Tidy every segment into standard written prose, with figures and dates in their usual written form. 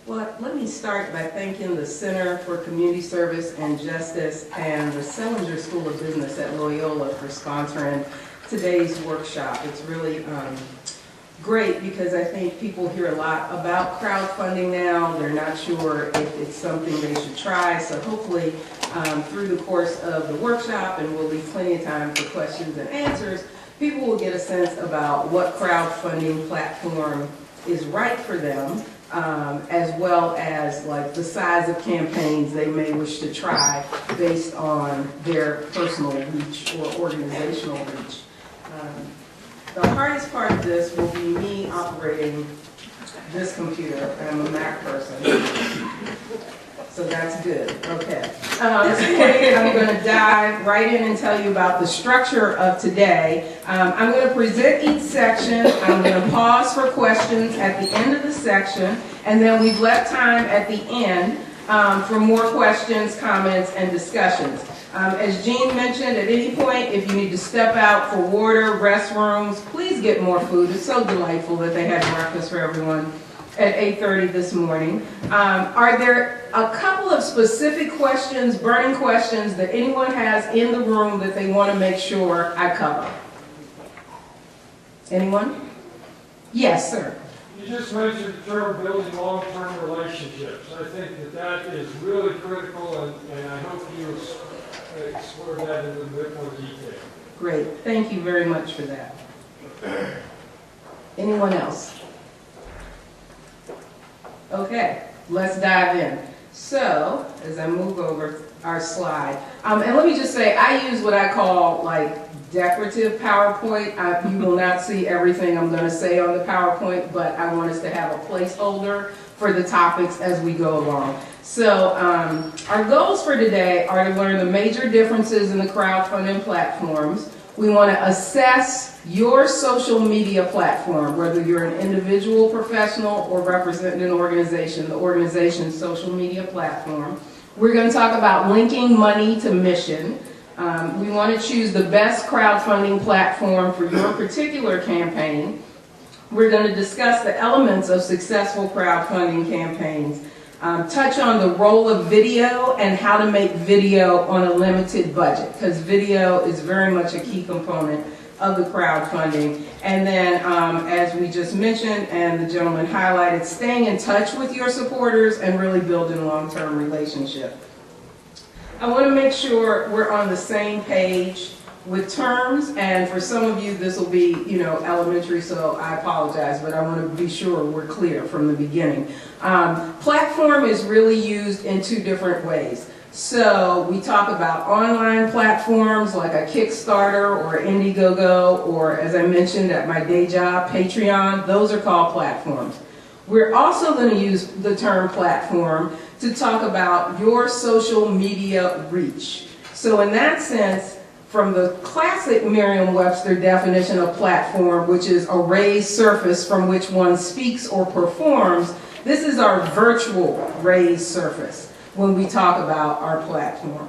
Well, let me start by thanking the Center for Community Service and Justice and the Selinger School of Business at Loyola for sponsoring today's workshop. It's really great because I think people hear a lot about crowdfunding now. They're not sure if it's something they should try. So hopefully through the course of the workshop, and we'll leave plenty of time for questions and answers, people will get a sense about what crowdfunding platform is right for them, as well as like the size of campaigns they may wish to try based on their personal reach or organizational reach. The hardest part of this will be me operating this computer. I'm a Mac person, so that's good. Okay. This morning I'm going to dive right in and tell you about the structure of today. I'm going to present each section. I'm going to pause for questions at the end of the section, and then we've left time at the end for more questions, comments, and discussions. As Jean mentioned, at any point, if you need to step out for water, restrooms, please get more food. It's so delightful that they had breakfast for everyone at 8:30 this morning. Are there a couple of specific questions, burning questions, that anyone has in the room that they want to make sure I cover? Anyone? Yes, sir. You just mentioned the term building long-term relationships. I think that that is really critical, and I hope you explore that in a bit more detail. Great. Thank you very much for that. Anyone else? Okay, let's dive in. So, as I move over our slide, and let me just say, I use what I call like decorative PowerPoint. You will not see everything I'm going to say on the PowerPoint, but I want us to have a placeholder for the topics as we go along. So our goals for today are to learn the major differences in the crowdfunding platforms. We want to assess your social media platform, whether you're an individual professional or representing an organization, the organization's social media platform. We're going to talk about linking money to mission. We want to choose the best crowdfunding platform for your particular campaign. We're going to discuss the elements of successful crowdfunding campaigns, touch on the role of video and how to make video on a limited budget, because video is very much a key component of the crowdfunding. And then, as we just mentioned and the gentleman highlighted, staying in touch with your supporters and really building a long-term relationship. I want to make sure we're on the same page with terms, and for some of you this will be, elementary, so I apologize, but I want to be sure we're clear from the beginning. Platform is really used in two different ways. So we talk about online platforms like a Kickstarter or Indiegogo, or as I mentioned at my day job, Patreon. Those are called platforms. We're also going to use the term platform to talk about your social media reach. So in that sense, from the classic Merriam-Webster definition of platform, which is a raised surface from which one speaks or performs, this is our virtual raised surface when we talk about our platform.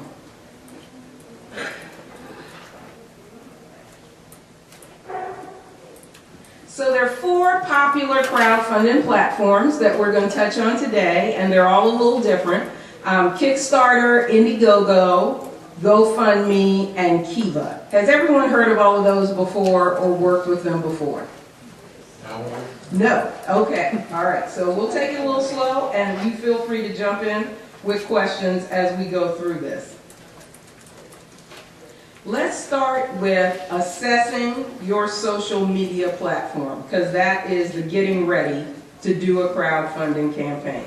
So there are four popular crowdfunding platforms that we're going to touch on today, and they're all a little different. Kickstarter, Indiegogo, GoFundMe, and Kiva. Has everyone heard of all of those before or worked with them before? No. No. Okay. All right. So we'll take it a little slow, and you feel free to jump in with questions as we go through this. Let's start with assessing your social media platform, because that is the getting ready to do a crowdfunding campaign.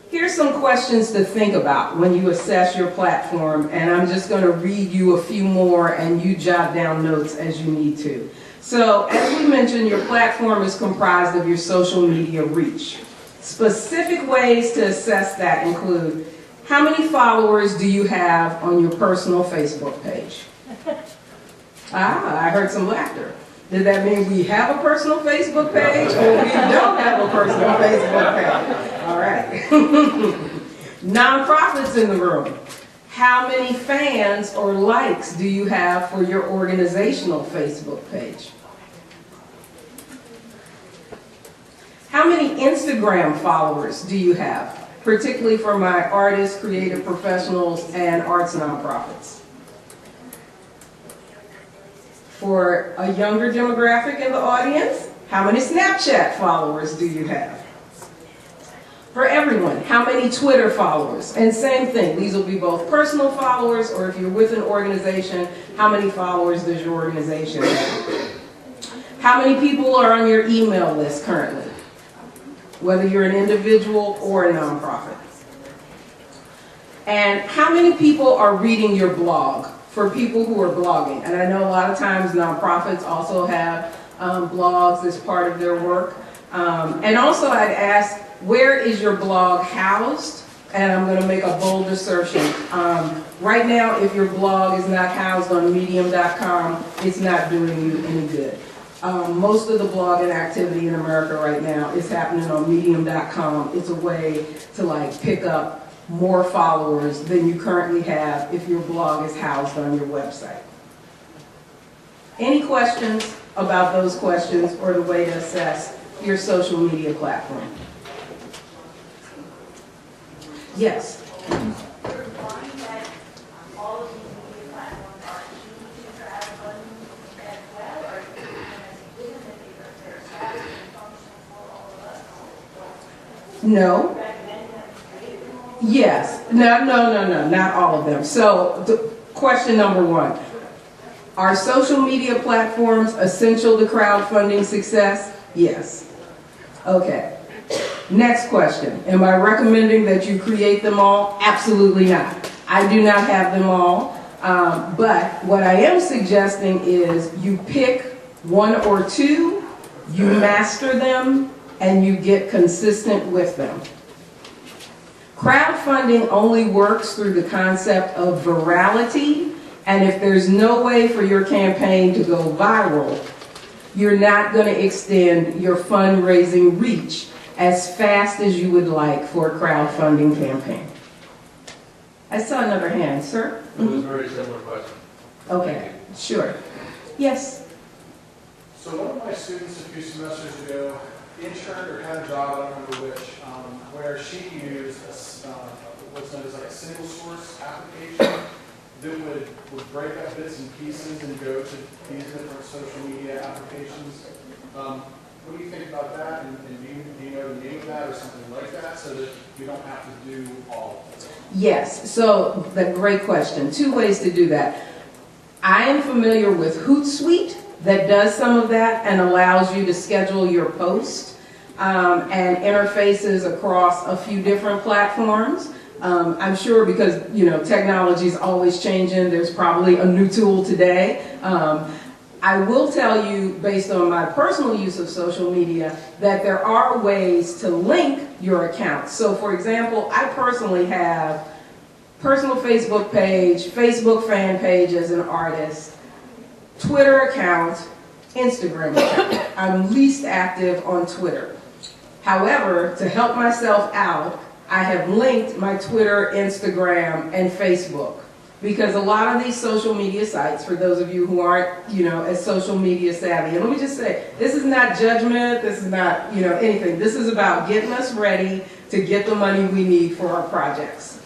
Here's some questions to think about when you assess your platform, and I'm just going to read you a few more and you jot down notes as you need to. So, as we mentioned, your platform is comprised of your social media reach. Specific ways to assess that include: how many followers do you have on your personal Facebook page? I heard some laughter. Did that mean we have a personal Facebook page, or we don't have a personal Facebook page? All right. Nonprofits in the room. How many fans or likes do you have for your organizational Facebook page? How many Instagram followers do you have, particularly for my artists, creative professionals, and arts nonprofits? For a younger demographic in the audience, how many Snapchat followers do you have? For everyone, how many Twitter followers? And same thing, these will be both personal followers, or if you're with an organization, how many followers does your organization have? How many people are on your email list currently? Whether you're an individual or a nonprofit. And how many people are reading your blog for people who are blogging? And I know a lot of times nonprofits also have blogs as part of their work. And also I'd ask, where is your blog housed? And I'm going to make a bold assertion. Right now, if your blog is not housed on medium.com, it's not doing you any good. Most of the blogging activity in America right now is happening on medium.com. It's a way to pick up more followers than you currently have if your blog is housed on your website. Any questions about those questions or the way to assess your social media platform? Yes. No. Yes. No, not all of them. So, question number one. Are social media platforms essential to crowdfunding success? Yes. Okay. Next question. Am I recommending that you create them all? Absolutely not. I do not have them all. But what I am suggesting is you pick one or two, you master them, and you get consistent with them. Crowdfunding only works through the concept of virality, and if there's no way for your campaign to go viral, you're not going to extend your fundraising reach as fast as you would like for a crowdfunding campaign. I saw another hand, sir. It was a very similar question. Okay, sure. Yes? So one of my students a few semesters ago interned or had a job, I don't remember which, where she used what's known as a single source application that would break up bits and pieces and go to these different social media applications. What do you think about that? And do you know the name of that or something like that so that you don't have to do all of it? Yes, so great question. Two ways to do that. I am familiar with Hootsuite that does some of that and allows you to schedule your post and interfaces across a few different platforms. I'm sure because, technology is always changing, there's probably a new tool today. I will tell you, based on my personal use of social media, that there are ways to link your accounts. So for example, I personally have personal Facebook page, Facebook fan page as an artist, Twitter account, Instagram account. I'm least active on Twitter. However, to help myself out, I have linked my Twitter, Instagram, and Facebook. Because a lot of these social media sites, for those of you who aren't, as social media savvy, and let me just say, this is not judgment, this is not, anything. This is about getting us ready to get the money we need for our projects.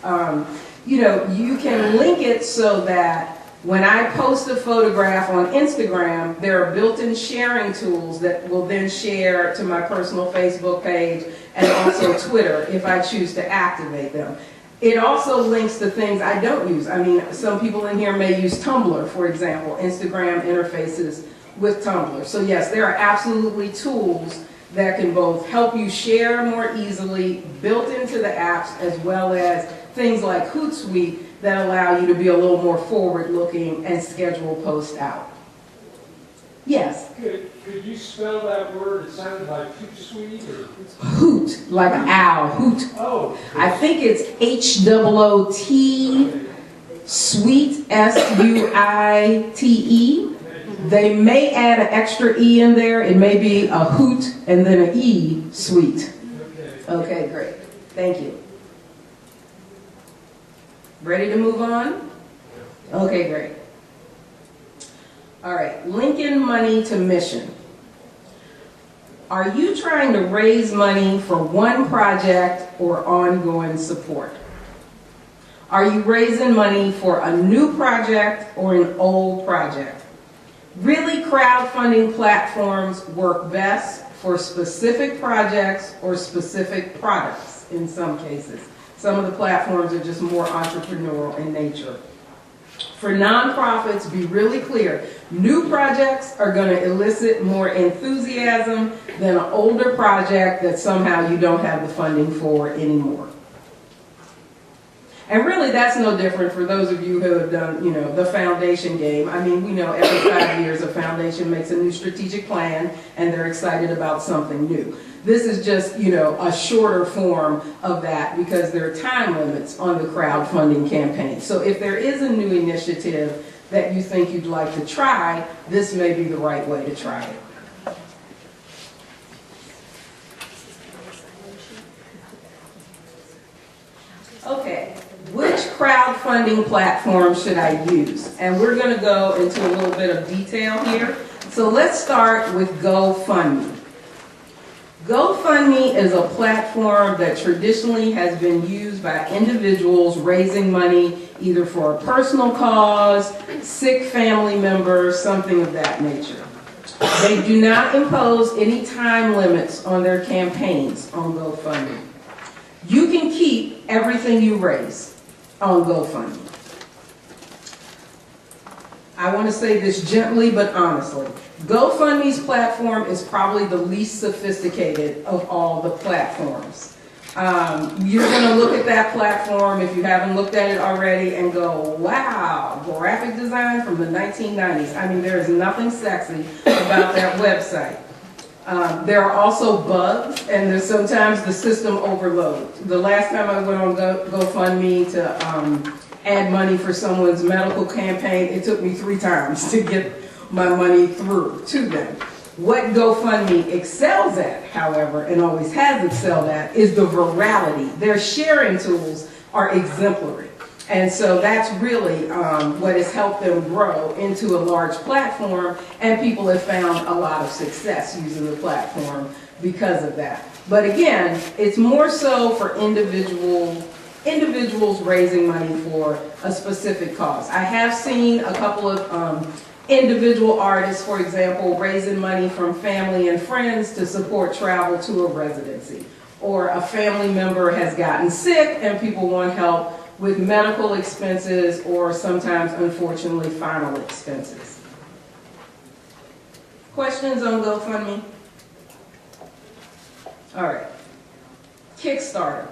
You can link it so that when I post a photograph on Instagram, there are built-in sharing tools that will then share to my personal Facebook page and also Twitter if I choose to activate them. It also links to things I don't use. I mean, some people in here may use Tumblr, for example. Instagram interfaces with Tumblr. So yes, there are absolutely tools that can both help you share more easily, built into the apps, as well as things like Hootsuite that allow you to be a little more forward-looking and schedule posts out. Yes? Could you spell that word? It sounded like Hootsuite or... Hoot, like an owl, hoot. Oh. I think it's H-O-O-T, Suite, S-U-I-T-E. They may add an extra E in there. It may be a hoot and then an E, sweet. Okay, great. Thank you. Ready to move on? Okay, great. All right, linking money to mission. Are you trying to raise money for one project or ongoing support? Are you raising money for a new project or an old project? Really, crowdfunding platforms work best for specific projects or specific products in some cases. Some of the platforms are just more entrepreneurial in nature. For nonprofits, be really clear, new projects are going to elicit more enthusiasm than an older project that somehow you don't have the funding for anymore. And really, that's no different for those of you who have done, the foundation game. I mean, we know every 5 years a foundation makes a new strategic plan and they're excited about something new. This is just, a shorter form of that because there are time limits on the crowdfunding campaign. So if there is a new initiative that you think you'd like to try, this may be the right way to try it. Okay, which crowdfunding platform should I use? And we're going to go into a little bit of detail here. So let's start with GoFundMe. GoFundMe is a platform that traditionally has been used by individuals raising money either for a personal cause, sick family members, something of that nature. They do not impose any time limits on their campaigns on GoFundMe. You can keep everything you raise on GoFundMe. I want to say this gently but honestly. GoFundMe's platform is probably the least sophisticated of all the platforms. You're going to look at that platform, if you haven't looked at it already, and go, wow, graphic design from the 1990s. I mean, there is nothing sexy about that website. There are also bugs, and there's sometimes the system overloads. The last time I went on GoFundMe to add money for someone's medical campaign, it took me 3 times to get my money through to them. What GoFundMe excels at, however, and always has excelled at, is the virality. Their sharing tools are exemplary. And so that's really what has helped them grow into a large platform, and people have found a lot of success using the platform because of that. But again, it's more so for individuals raising money for a specific cause. I have seen a couple of individual artists, for example, raising money from family and friends to support travel to a residency. Or a family member has gotten sick and people want help with medical expenses or sometimes, unfortunately, final expenses. Questions on GoFundMe? All right. Kickstarter,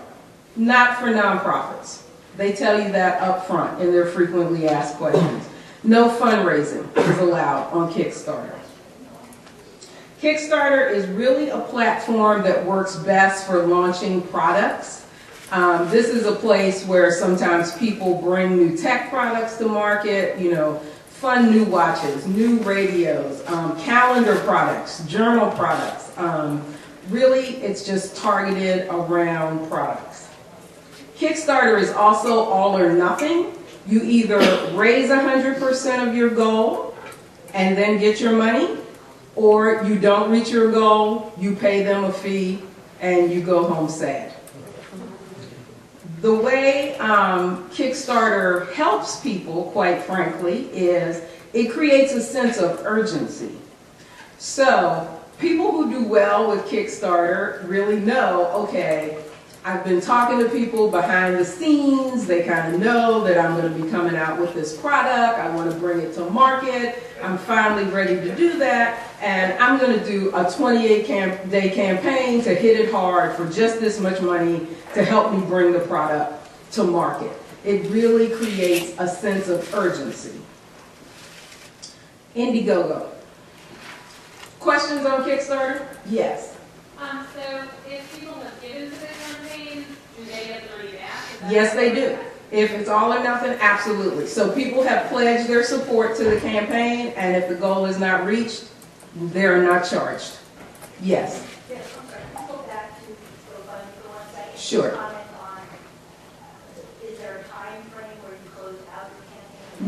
not for nonprofits. They tell you that up front in their frequently asked questions. No fundraising is allowed on Kickstarter. Kickstarter is really a platform that works best for launching products. This is a place where sometimes people bring new tech products to market, fun new watches, new radios, calendar products, journal products. Really, it's just targeted around products. Kickstarter is also all or nothing. You either raise 100% of your goal and then get your money, or you don't reach your goal, you pay them a fee, and you go home sad. The way Kickstarter helps people, quite frankly, is it creates a sense of urgency. So people who do well with Kickstarter really know, okay, I've been talking to people behind the scenes. They kind of know that I'm going to be coming out with this product. I want to bring it to market. I'm finally ready to do that. And I'm going to do a 28-day campaign to hit it hard for just this much money to help me bring the product to market. It really creates a sense of urgency. Indiegogo. Questions on Kickstarter? Yes. So if people have given to the campaign, do they get the money back? Yes, they do. If it's all or nothing, absolutely. So people have pledged their support to the campaign, and if the goal is not reached, they're not charged. Yes. Yes, I'm sorry. Let's go back to GoFundMe for 1 second. Sure. Comment on, is there a time frame where you close out your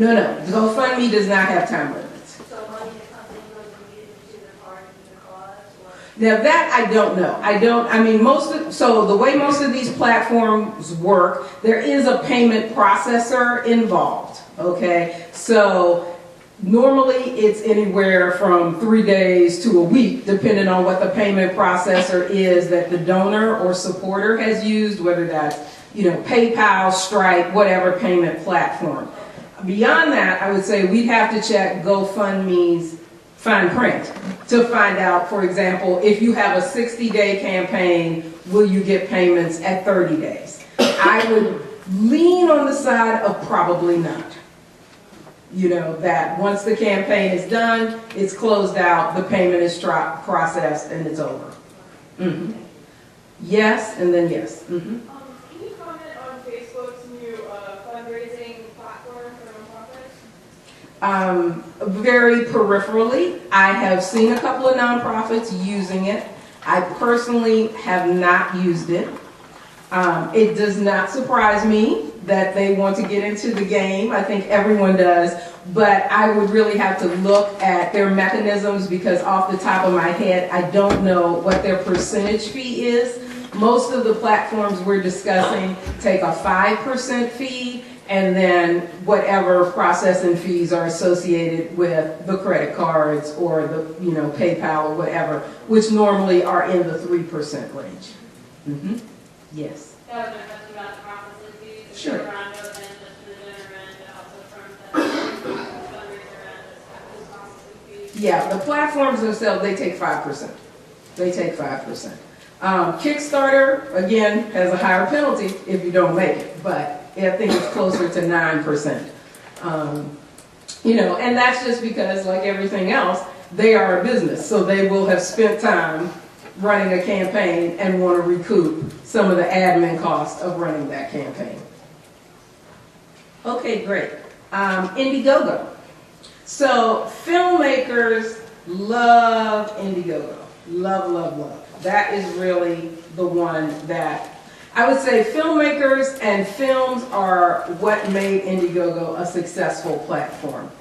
campaign? No. GoFundMe does not have time limits. So money that comes in goes immediately to the party, the cause, or? Now that I don't know. I mean, so the way most of these platforms work, there is a payment processor involved, okay? So normally it's anywhere from 3 days to a week, depending on what the payment processor is that the donor or supporter has used, whether that's, PayPal, Stripe, whatever payment platform. Beyond that, I would say we'd have to check GoFundMe's fine print to find out, for example, if you have a 60-day campaign, will you get payments at 30 days? I would lean on the side of probably not. That once the campaign is done, it's closed out, the payment is processed, and it's over. Mm-hmm. Yes, and then yes. Mm-hmm. Can you comment on Facebook's new fundraising platform for nonprofits? Very peripherally. I have seen a couple of nonprofits using it. I personally have not used it. It does not surprise me that they want to get into the game. I think everyone does, but I would really have to look at their mechanisms because off the top of my head, I don't know what their percentage fee is. Most of the platforms we're discussing take a 5% fee and then whatever processing fees are associated with the credit cards or the PayPal or whatever, which normally are in the 3% range. Mm-hmm. Yes. That was my question about the processing fees. Sure. Around and just for the donor end, and also from the fundraiser end, just processing fees. Yeah, the platforms themselves, they take 5%. They take 5%. Kickstarter, again, has a higher penalty if you don't make it, but I think it's closer to 9%. And that's just because, like everything else, they are a business, so they will have spent time running a campaign and want to recoup some of the admin costs of running that campaign. Okay, great. Indiegogo. So filmmakers love Indiegogo. Love, love, love. That is really the one that I would say filmmakers and films are what made Indiegogo a successful platform.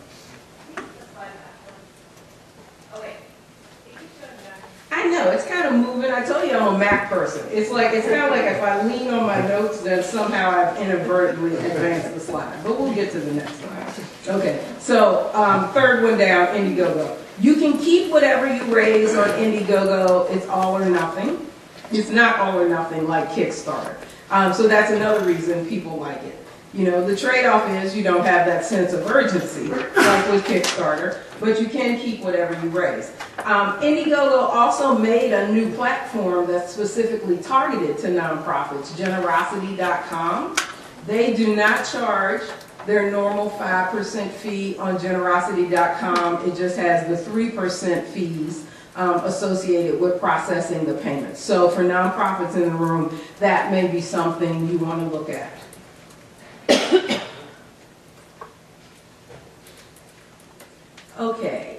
I know, it's kind of moving. I told you I'm a Mac person. It's kind of like if I lean on my notes, then somehow I've inadvertently advanced the slide. But we'll get to the next slide. Okay, so third one down, Indiegogo. You can keep whatever you raise on Indiegogo. It's all or nothing. It's not all or nothing like Kickstarter. So that's another reason people like it. The trade-off is you don't have that sense of urgency, like with Kickstarter, but you can keep whatever you raise. Indiegogo also made a new platform that's specifically targeted to nonprofits, generosity.com. They do not charge their normal 5% fee on generosity.com. It just has the 3% fees associated with processing the payments. So for nonprofits in the room, that may be something you want to look at. Okay,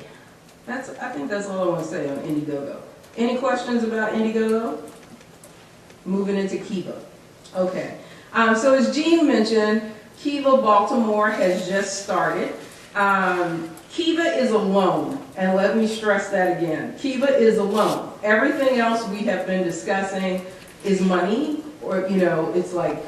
I think that's all I want to say on Indiegogo. Any questions about Indiegogo? Moving into Kiva. Okay, so as Jean mentioned, Kiva Baltimore has just started. Kiva is a loan, and let me stress that again. Kiva is a loan. Everything else we have been discussing is money, or it's like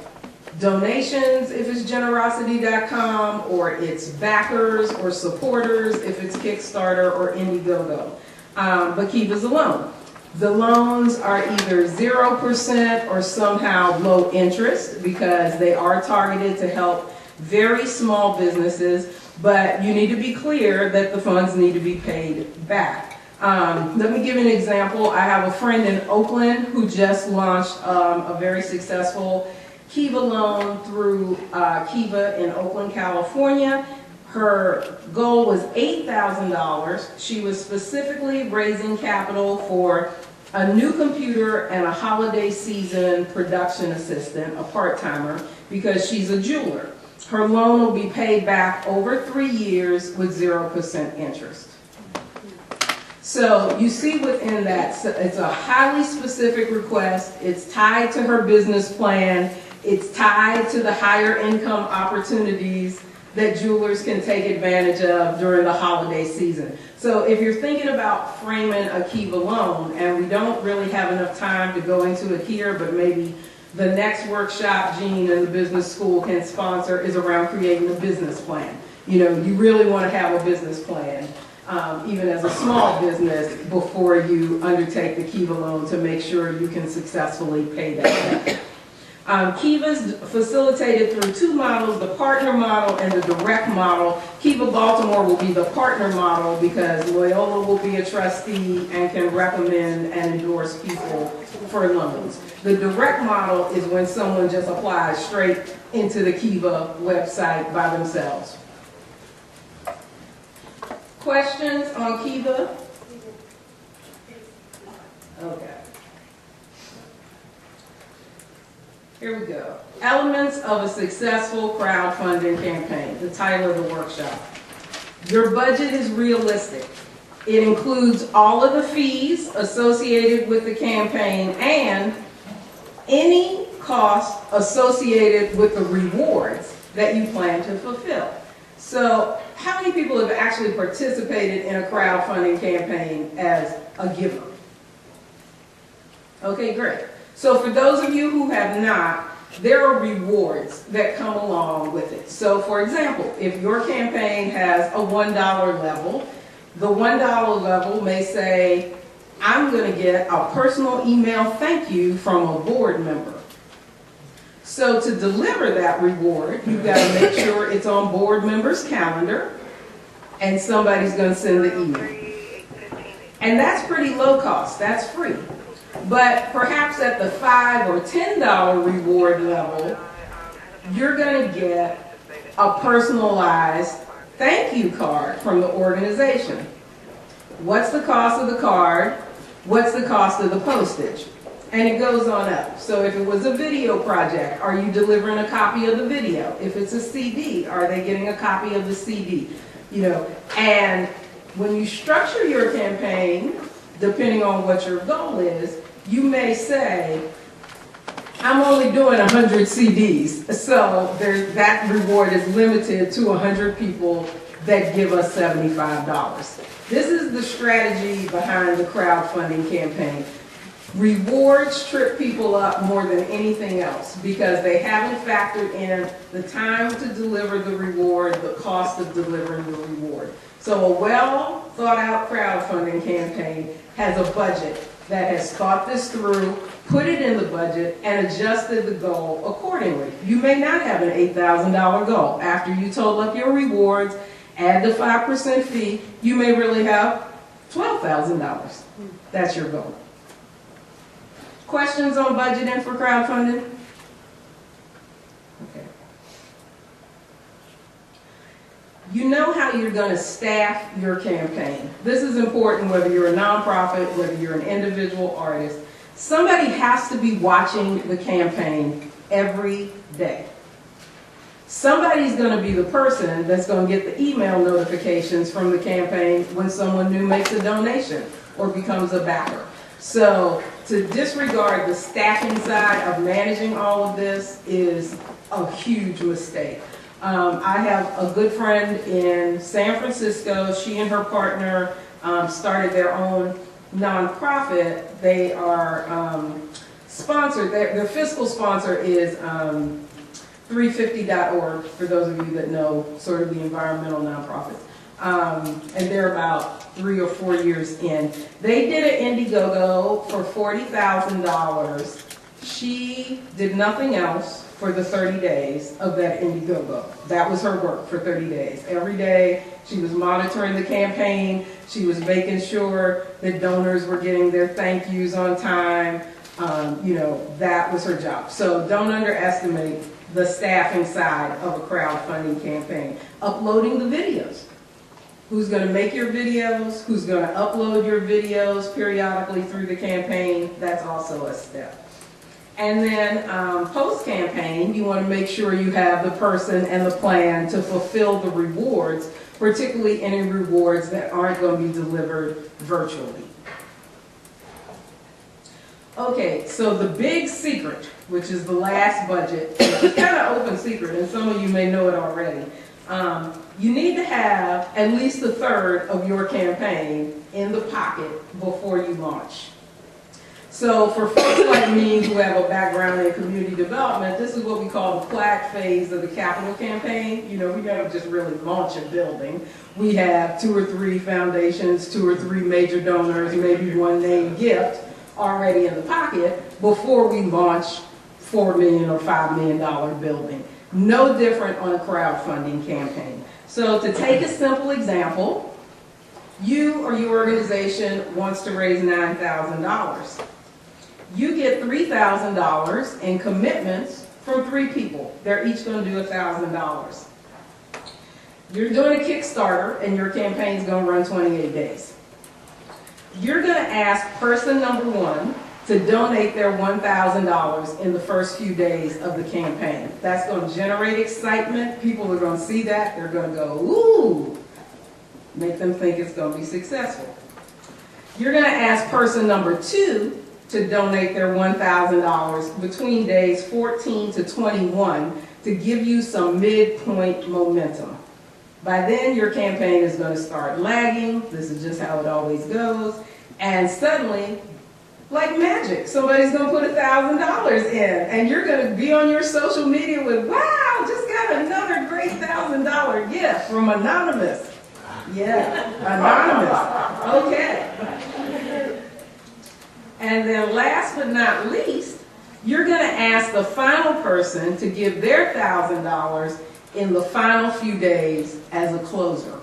donations if it's generosity.com, or it's backers or supporters if it's Kickstarter or Indiegogo. But Kiva's a loan. The loans are either 0% or somehow low interest because they are targeted to help very small businesses, but you need to be clear that the funds need to be paid back. Let me give you an example. I have a friend in Oakland who just launched a very successful Kiva loan through Kiva in Oakland, California. Her goal was $8,000. She was specifically raising capital for a new computer and a holiday season production assistant, a part-timer, because she's a jeweler. Her loan will be paid back over 3 years with 0% interest. So you see within that, it's a highly specific request. It's tied to her business plan. It's tied to the higher income opportunities that jewelers can take advantage of during the holiday season. So if you're thinking about framing a Kiva loan, and we don't really have enough time to go into it here, but maybe the next workshop Jean and the business school can sponsor is around creating a business plan. You know, you really want to have a business plan, even as a small business, before you undertake the Kiva loan to make sure you can successfully pay that back. Kiva's facilitated through two models, the partner model and the direct model. Kiva Baltimore will be the partner model because Loyola will be a trustee and can recommend and endorse people for loans. The direct model is when someone just applies straight into the Kiva website by themselves. Questions on Kiva? Okay. Here we go. Elements of a successful crowdfunding campaign, the title of the workshop. Your budget is realistic. It includes all of the fees associated with the campaign and any cost associated with the rewards that you plan to fulfill. So, how many people have actually participated in a crowdfunding campaign as a giver? Okay, great. So for those of you who have not, there are rewards that come along with it. So for example, if your campaign has a $1 level, the $1 level may say, I'm going to get a personal email thank you from a board member. So to deliver that reward, you've got to make sure it's on board members' calendar and somebody's going to send the email. And that's pretty low cost, that's free. But perhaps at the $5 or $10 reward level, you're going to get a personalized thank you card from the organization. What's the cost of the card? What's the cost of the postage? And it goes on up. So if it was a video project, are you delivering a copy of the video? If it's a CD, are they getting a copy of the CD? You know, and when you structure your campaign, depending on what your goal is, you may say, I'm only doing 100 CDs, so that reward is limited to 100 people that give us $75. This is the strategy behind the crowdfunding campaign. Rewards trip people up more than anything else because they haven't factored in the time to deliver the reward, the cost of delivering the reward. So a well thought out crowdfunding campaign has a budget that has thought this through, put it in the budget, and adjusted the goal accordingly. You may not have an $8,000 goal. After you total up your rewards, add the 5% fee, you may really have $12,000. That's your goal. Questions on budgeting for crowdfunding? Okay. You know how you're going to staff your campaign. This is important whether you're a nonprofit, whether you're an individual artist. Somebody has to be watching the campaign every day. Somebody's going to be the person that's going to get the email notifications from the campaign when someone new makes a donation or becomes a backer. So to disregard the staffing side of managing all of this is a huge mistake. I have a good friend in San Francisco. She and her partner started their own nonprofit. They are sponsored. Their fiscal sponsor is 350.org, for those of you that know sort of the environmental nonprofits. And they're about 3 or 4 years in. They did an Indiegogo for $40,000. She did nothing else for the 30 days of that Indiegogo. That was her work for 30 days. Every day she was monitoring the campaign. She was making sure that donors were getting their thank yous on time. You know, that was her job. So don't underestimate the staffing side of a crowdfunding campaign. Uploading the videos. Who's going to make your videos? Who's going to upload your videos periodically through the campaign? That's also a step. And then post-campaign, you want to make sure you have the person and the plan to fulfill the rewards, particularly any rewards that aren't going to be delivered virtually. Okay, so the big secret, which is the last budget, it's kind of open secret, and some of you may know it already. you need to have at least a third of your campaign in the pocket before you launch. So for folks like me who have a background in community development, this is what we call the plaque phase of the capital campaign. You know, we never just really launch a building. We have 2 or 3 foundations, 2 or 3 major donors, maybe 1 named gift already in the pocket before we launch $4 million or $5 million building. No different on a crowdfunding campaign. So to take a simple example, you or your organization wants to raise $9,000. You get $3,000 in commitments from 3 people. They're each going to do $1,000. You're doing a Kickstarter and your campaign's going to run 28 days. You're going to ask person number 1 to donate their $1,000 in the first few days of the campaign. That's going to generate excitement. People are going to see that. They're going to go, ooh, make them think it's going to be successful. You're going to ask person number 2 to donate their $1,000 between days 14 to 21 to give you some midpoint momentum. By then, your campaign is going to start lagging. This is just how it always goes. And suddenly, like magic, somebody's going to put $1,000 in. And you're going to be on your social media with, wow, just got another great $1,000 gift from Anonymous. Yeah, Anonymous. Okay. And then last but not least, you're going to ask the final person to give their $1,000 in the final few days as a closer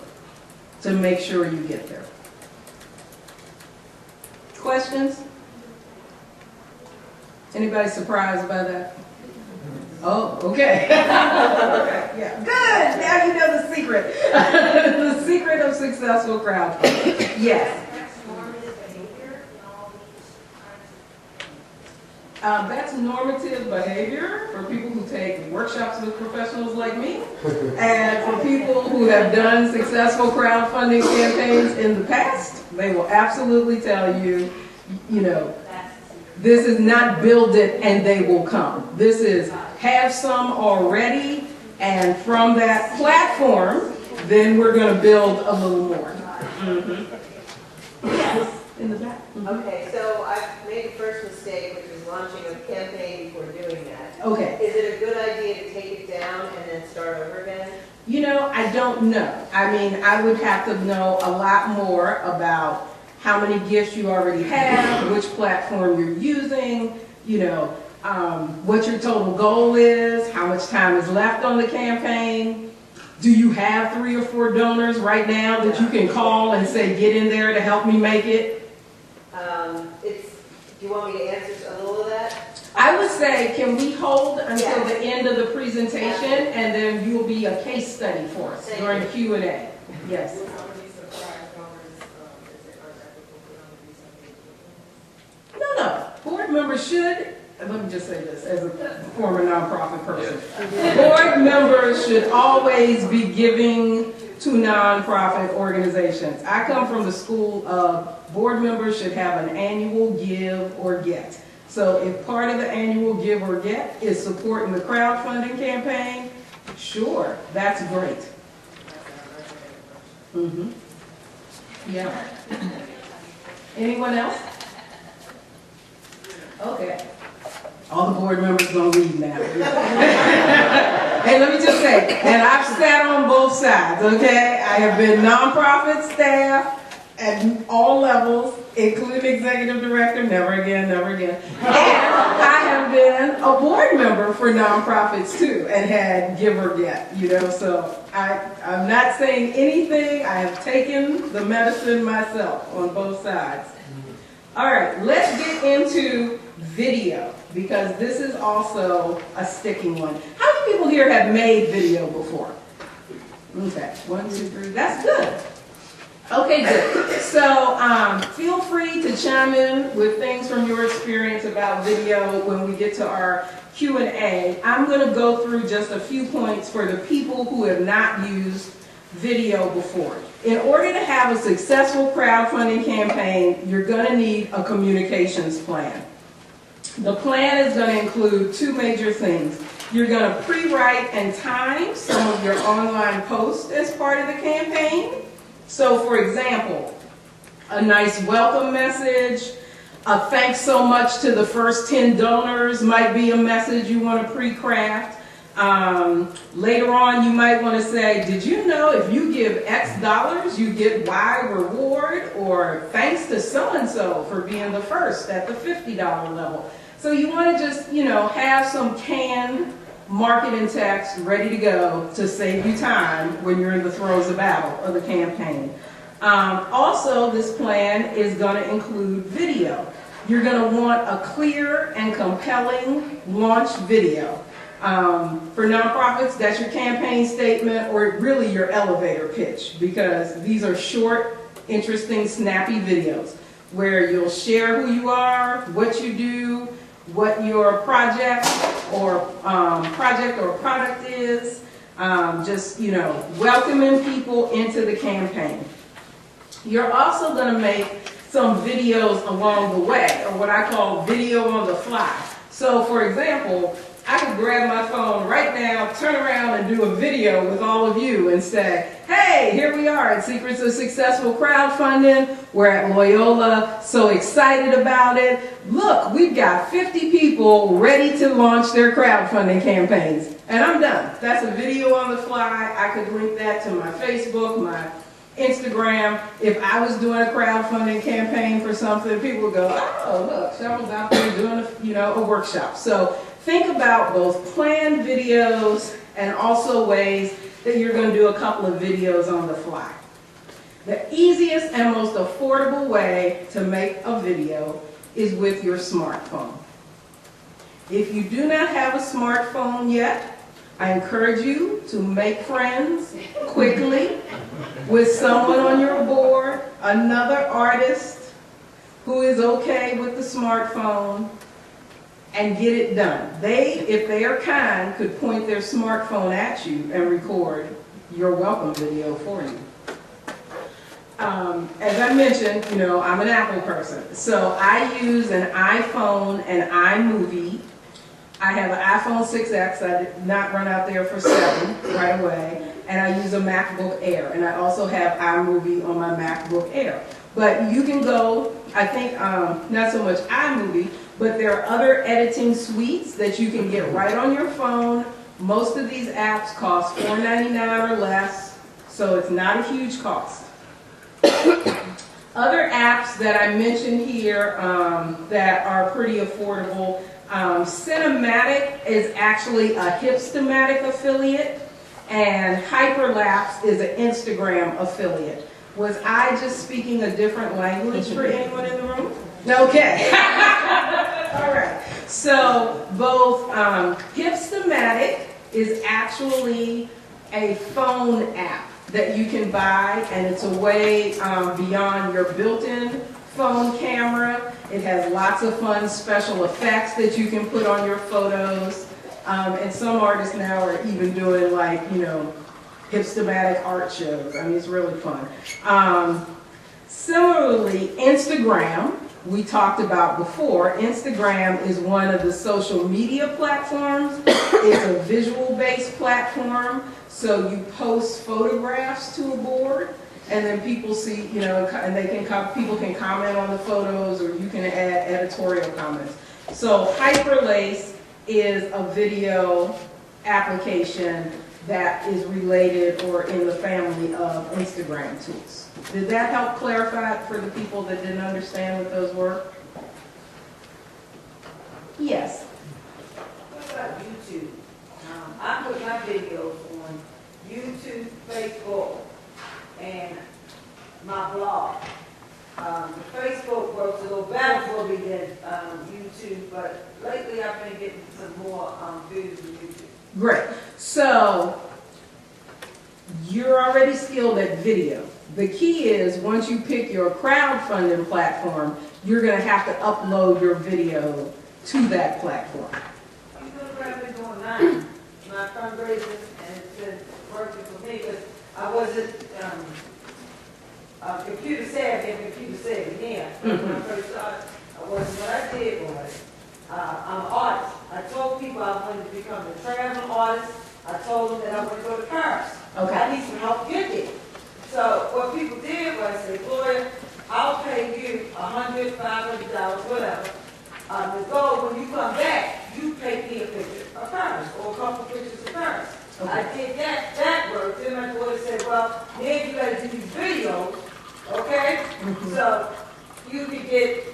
to make sure you get there. Questions? Anybody surprised by that? Oh, okay. Okay, yeah. Good. Now you know the secret. The secret of successful crowdfunding. Yes. That's normative behavior for people who take workshops with professionals like me, and for people who have done successful crowdfunding campaigns in the past. They will absolutely tell you, you know, this is not build it and they will come. This is have some already, and from that platform, then we're going to build a little more. Mm-hmm. Yes, in the back. Mm-hmm. Okay, so I've made the first mistake, which is launching a campaign before doing that. Okay. Is it a good idea to take it down and then start over again? You know, I don't know. I mean, I would have to know a lot more about how many gifts you already have, which platform you're using, you know, what your total goal is, how much time is left on the campaign. Do you have 3 or 4 donors right now that you can call and say, get in there to help me make it? Do you want me to answer a little of that? I would say, can we hold until Yes. the end of the presentation, and then you'll be a case study for us during the Q&A. Yes. No. Board members should, let me just say this as a former nonprofit person. Board members should always be giving to nonprofit organizations. I come from the school of board members should have an annual give or get. So if part of the annual give or get is supporting the crowdfunding campaign, sure, that's great. Mm-hmm. Yeah. Anyone else? Okay. All the board members gonna leave now. Hey, let me just say, and I've sat on both sides, okay? I have been nonprofit staff at all levels, including executive director, never again, never again. And I have been a board member for nonprofits too, and had give or get, you know, so I'm not saying anything. I have taken the medicine myself on both sides. All right, let's get into video, because this is also a sticking one. How many people here have made video before? Okay, 1, 2, 3, that's good. Okay, good. So feel free to chime in with things from your experience about video when we get to our Q&A. I'm going to go through just a few points for the people who have not used video before. In order to have a successful crowdfunding campaign, you're going to need a communications plan. The plan is going to include two major things. You're going to pre-write and time some of your online posts as part of the campaign. So, for example, a nice welcome message, a thanks so much to the first 10 donors might be a message you want to pre-craft. Later on, you might want to say, did you know if you give X dollars, you get Y reward, or thanks to so-and-so for being the first at the $50 level. So you want to just, have some canned marketing text ready to go to save you time when you're in the throes of battle of the campaign. Also, this plan is going to include video. You're going to want a clear and compelling launch video. For nonprofits, that's your campaign statement or really your elevator pitch, because these are short, interesting, snappy videos where you'll share who you are, what you do, what your project or product is, just, welcoming people into the campaign. You're also going to make some videos along the way, or what I call video on the fly. So, for example, I could grab my phone right now, turn around and do a video with all of you and say, hey, here we are at Secrets of Successful Crowdfunding. We're at Loyola, so excited about it. Look, we've got 50 people ready to launch their crowdfunding campaigns. And I'm done. That's a video on the fly. I could link that to my Facebook, my Instagram. If I was doing a crowdfunding campaign for something, people would go, oh, look, Cheryl's out there doing a workshop. So think about both planned videos and also ways that you're going to do a couple of videos on the fly. The easiest and most affordable way to make a video is with your smartphone. If you do not have a smartphone yet, I encourage you to make friends quickly with someone on your board, another artist who is okay with the smartphone, and get it done. They, if they are kind, could point their smartphone at you and record your welcome video for you. As I mentioned, I'm an Apple person, so I use an iPhone and iMovie. I have an iPhone 6X. I did not run out there for 7 right away, and I use a MacBook Air, and I also have iMovie on my MacBook Air. But you can go, I think, not so much iMovie, but there are other editing suites that you can get right on your phone. Most of these apps cost $4.99 or less, so it's not a huge cost. Other apps that I mentioned here that are pretty affordable, Cinematic is actually a Hipstamatic affiliate, and Hyperlapse is an Instagram affiliate. Was I just speaking a different language for anyone in the room? Okay. All right. So both Hipstamatic is actually a phone app that you can buy, and it's a way beyond your built-in phone camera. It has lots of fun special effects that you can put on your photos. And some artists now are even doing Hipstamatic art shows. I mean, it's really fun. Similarly, Instagram, we talked about before. Instagram is one of the social media platforms. It's a visual-based platform, so you post photographs to a board, and then people see, and people can comment on the photos, or you can add editorial comments. So Hyperlace is a video application that is related or in the family of Instagram tools. Did that help clarify it for the people that didn't understand what those were? Yes. What about YouTube? I put my videos on YouTube, Facebook, and my blog. The Facebook works a little better for me than YouTube, but lately I've been getting some more views on YouTube. Great. So you're already skilled at video. The key is once you pick your crowdfunding platform, you're going to have to upload your video to that platform. You know what I've been doing now? My fundraising, and it's been working for me, because I wasn't computer savvy now. When I first started, I wasn't. What I did was, people I wanted to become a travel artist. I told them that I want to go to Paris. Okay. I need some help get there. So what people did was say, Gloria, I'll pay you $100, $500, whatever. To go, when you come back, you take me a picture of Paris or a couple pictures of Paris. Okay. I did that work. Then my daughter said, well, then you gotta do these videos, okay? So you can get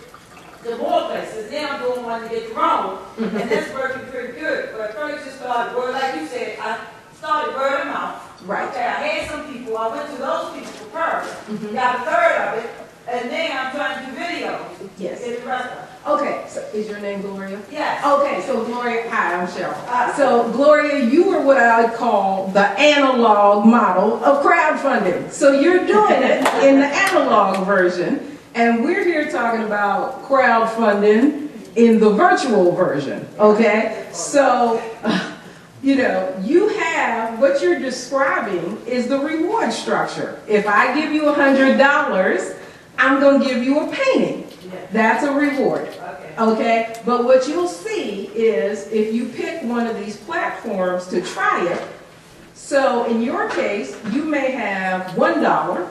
the more places. Now I'm doing one to get to Rome, and that's working pretty good. But first it started word, like you said, I started word of mouth. Right. Okay, I had some people, I went to those people for Paris, got a third of it, and now I'm trying to do videos. Yes. Get the rest of it. Okay, so is your name Gloria? Yes. Okay, so Gloria, hi, I'm Cheryl. Hi. So Gloria, you were what I would call the analog model of crowdfunding. So you're doing it in the analog version, and we're here talking about crowdfunding in the virtual version, okay? So, you know, you have, what you're describing is the reward structure. If I give you $100, I'm gonna give you a painting. That's a reward. Okay. Okay? But what you'll see is if you pick one of these platforms to try it, so in your case, you may have $1,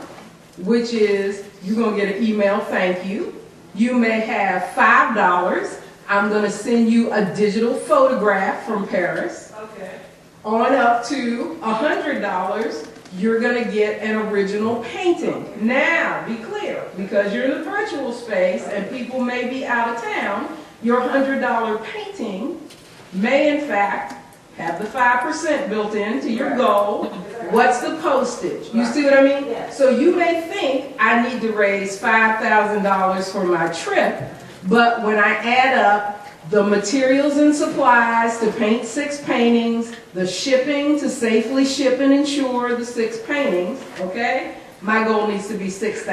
which is you're going to get an email, thank you. You may have $5. I'm going to send you a digital photograph from Paris. Okay. On up to $100, you're going to get an original painting. Now, be clear, because you're in the virtual space and people may be out of town, your $100 painting may in fact have the 5% built into your goal. What's the postage? You see what I mean? Yes. So you may think I need to raise $5,000 for my trip, but when I add up the materials and supplies to paint 6 paintings, the shipping to safely ship and insure the 6 paintings, okay? My goal needs to be $6,000.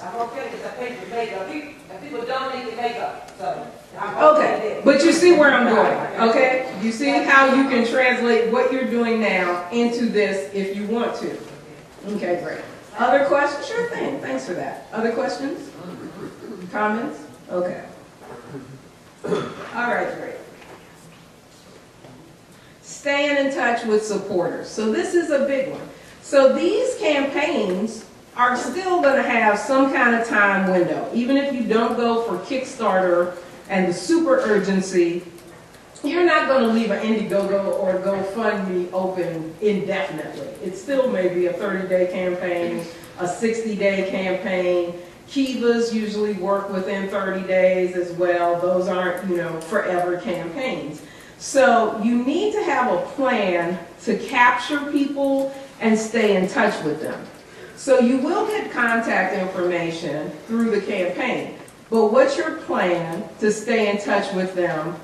I'm okay because I paid for makeup. People donate the makeup, so I'm Okay, there. but you see where I'm going, okay? You see how you can translate what you're doing now into this if you want to. Okay, great. Other questions? Sure thing, thanks for that. Other questions? Comments? Okay. All right, great. Staying in touch with supporters. So this is a big one. So these campaigns are still going to have some kind of time window. Even if you don't go for Kickstarter and the super urgency, you're not going to leave an Indiegogo or GoFundMe open indefinitely. It still may be a 30-day campaign, a 60-day campaign. Kivas usually work within 30 days as well. Those aren't, you know, forever campaigns. So you need to have a plan to capture people and stay in touch with them. So you will get contact information through the campaign, but what's your plan to stay in touch with them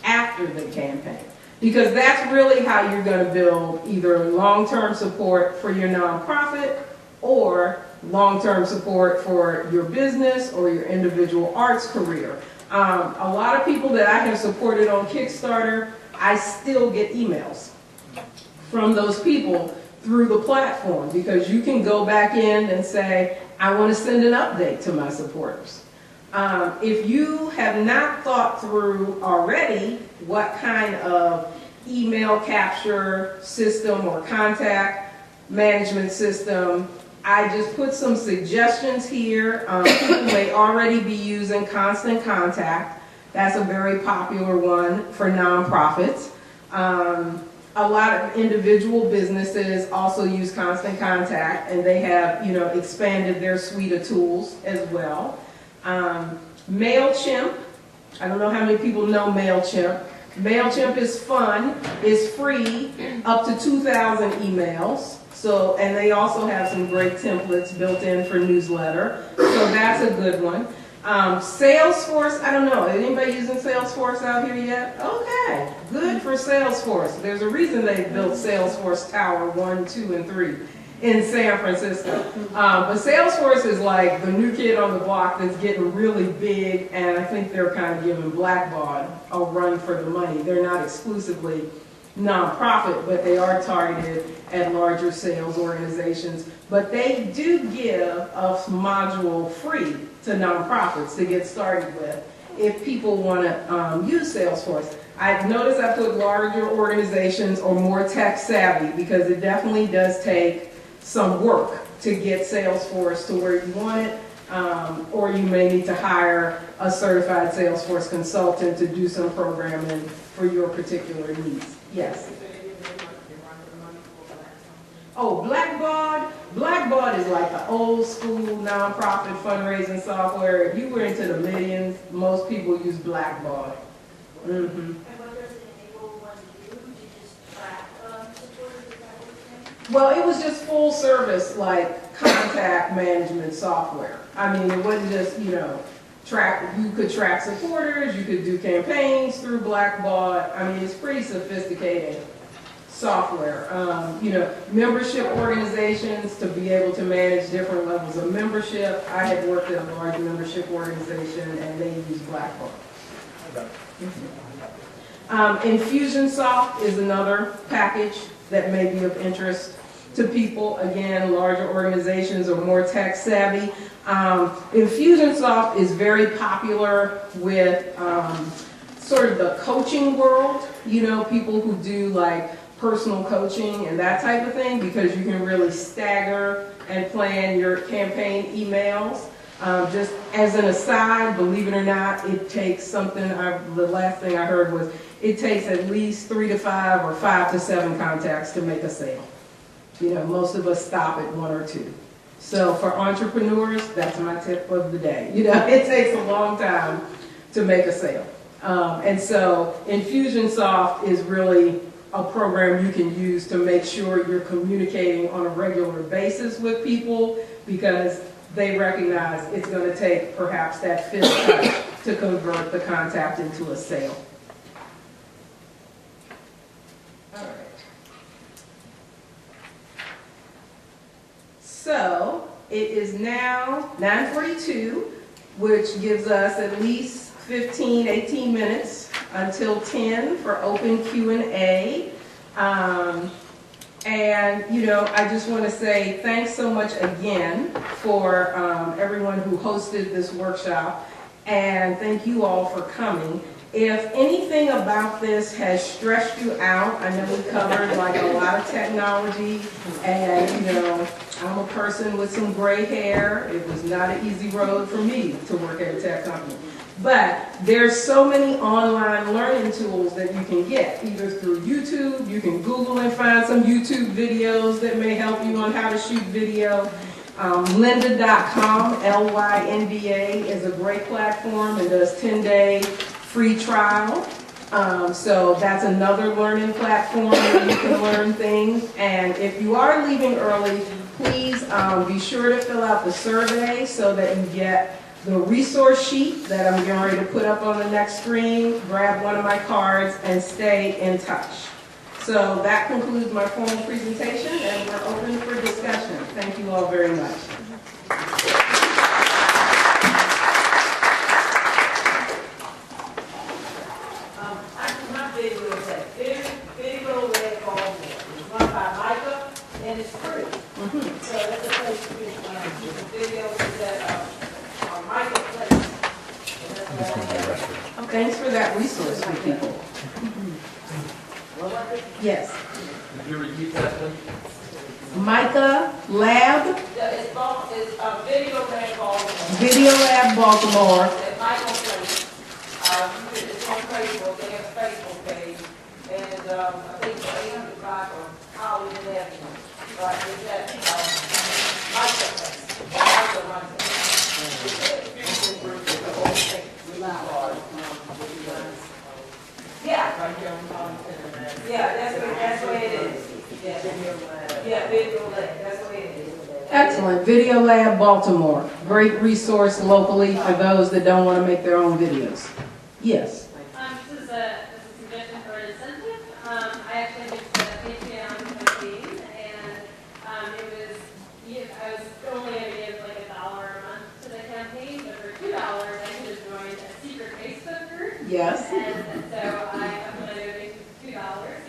after the campaign? Because that's really how you're going to build either long-term support for your nonprofit or long-term support for your business or your individual arts career. A lot of people that I have supported on Kickstarter, I still get emails from those people through the platform because you can go back in and say, I want to send an update to my supporters. If you have not thought through already what kind of email capture system or contact management system, I just put some suggestions here. People may already be using Constant Contact. That's a very popular one for nonprofits. A lot of individual businesses also use Constant Contact, and they have, you know, expanded their suite of tools as well. MailChimp, I don't know how many people know MailChimp. MailChimp is fun, is free, up to 2,000 emails. So, and they also have some great templates built in for newsletter. So that's a good one. Salesforce, I don't know, anybody using Salesforce out here yet? Okay, good for Salesforce. There's a reason they built Salesforce Tower 1, 2, and 3 in San Francisco. But Salesforce is like the new kid on the block that's getting really big, and I think they're kind of giving Blackbaud a run for the money. They're not exclusively nonprofit, but they are targeted at larger sales organizations. But they do give a module free to nonprofits to get started with if people want to use Salesforce. I notice I put larger organizations or more tech savvy because it definitely does take some work to get Salesforce to where you want it, or you may need to hire a certified Salesforce consultant to do some programming for your particular needs. Yes. Oh, Blackbaud is like the old school nonprofit fundraising software. If you were into the millions, most people use Blackbaud. Mm-hmm. And what does it enable one to do? To just track supporters, is that what you're saying? Well, it was just full service, like contact management software. I mean, it wasn't just, you could track supporters, you could do campaigns through Blackbaud. I mean, it's pretty sophisticated software. Membership organizations to be able to manage different levels of membership. I had worked at a large membership organization and they use Blackbaud. Infusionsoft is another package that may be of interest to people. Again, larger organizations or more tech savvy. Infusionsoft is very popular with sort of the coaching world, people who do like personal coaching and that type of thing, because you can really stagger and plan your campaign emails. Just as an aside, believe it or not, it takes something, the last thing I heard was, it takes at least 3 to 5 or 5 to 7 contacts to make a sale. Most of us stop at 1 or 2. So for entrepreneurs, that's my tip of the day. It takes a long time to make a sale. And so Infusionsoft is really a program you can use to make sure you're communicating on a regular basis with people, because they recognize it's going to take perhaps that fifth touch to convert the contact into a sale. All right. So it is now 9:42, which gives us at least 15, 18 minutes until 10 for open Q&A. I just want to say thanks so much again for everyone who hosted this workshop, and thank you all for coming. If anything about this has stressed you out, I know we covered like a lot of technology, and I'm a person with some gray hair. It was not an easy road for me to work at a tech company. But there's so many online learning tools that you can get, either through YouTube. You can Google and find some YouTube videos that may help you on how to shoot video. Lynda.com, Lynda, is a great platform and does 10-day free trial. So that's another learning platform where you can learn things. And if you are leaving early, please be sure to fill out the survey so that you get the resource sheet that I'm getting ready to put up on the next screen. Grab one of my cards and stay in touch. So that concludes my formal presentation, and we're open for discussion. Thank you all very much. My video is that video led Baltimore. It's run by Micah, and it's free. So that's a place to get the videos that Micah plays. Oh, thanks for that resource for people. Yes. Could you repeat that, please? Micah Lab. It's Video Lab Baltimore. Video Lab Baltimore. That Michael plays. It's on Facebook. They have a Facebook page. And I think it's 800 block or College Avenue. But it's at Michael plays. Michael runs it. Yeah. Yeah, that's the way it is. Yeah, Video Lab, that's the way it is. Excellent. Video Lab Baltimore. Great resource locally for those that don't want to make their own videos. Yes. This is a suggestion for an incentive. I actually did a Patreon campaign, and I was only going to give like $1 a month to the campaign, but for $2, I could have joined a secret Facebook group. Yes. And so I'm going to donate $2 to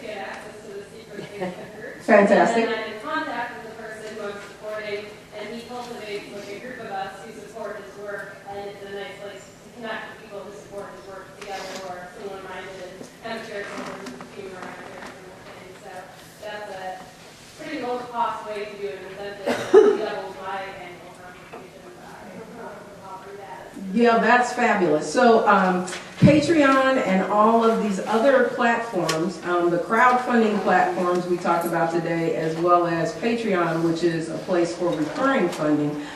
get access to the secret Facebook group. Fantastic. And then I'm in contact with the person who I'm supporting, and he cultivates like a group of us who support his work, and it's a nice place to connect with people who support his work together who are similar-minded and kind of way to do an incentive that doubles my annual contribution by property data. Yeah, that's fabulous. So Patreon and all of these other platforms, the crowdfunding platforms we talked about today, as well as Patreon, which is a place for recurring funding,